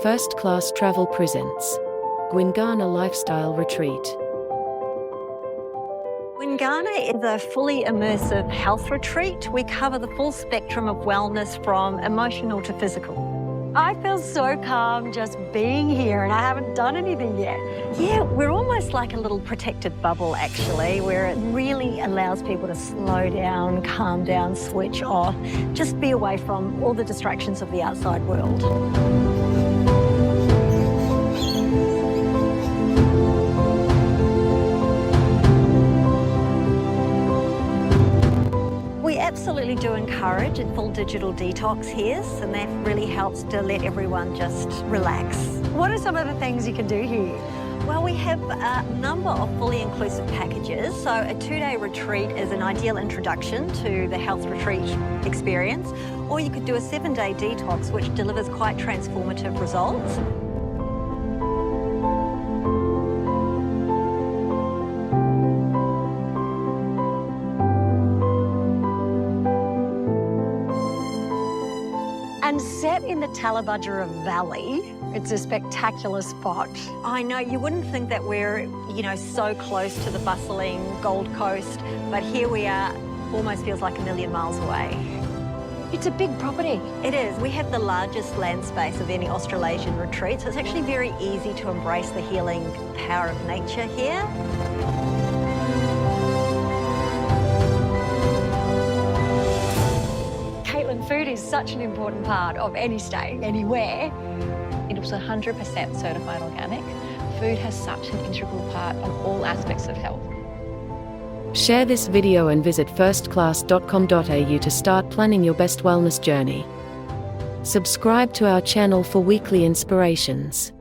FirstClass.Travel presents Gwinganna Lifestyle Retreat. Gwinganna is a fully immersive health retreat. We cover the full spectrum of wellness from emotional to physical. I feel so calm just being here and I haven't done anything yet. Yeah, we're almost like a little protected bubble actually, where it really allows people to slow down, calm down, switch off, just be away from all the distractions of the outside world. We absolutely do encourage a full digital detox here, and that really helps to let everyone just relax. What are some of the things you can do here? Well, we have a number of fully inclusive packages. So a 2-day retreat is an ideal introduction to the health retreat experience, or you could do a 7-day detox, which delivers quite transformative results. And set in the Talabudgera Valley, it's a spectacular spot. I know, you wouldn't think that we're, so close to the bustling Gold Coast, but here we are, almost feels like a million miles away. It's a big property. It is. We have the largest land space of any Australasian retreat, so it's actually very easy to embrace the healing power of nature here. Food is such an important part of any stay, anywhere. It was 100% certified organic. Food has such an integral part on all aspects of health. Share this video and visit firstclass.com.au to start planning your best wellness journey. Subscribe to our channel for weekly inspirations.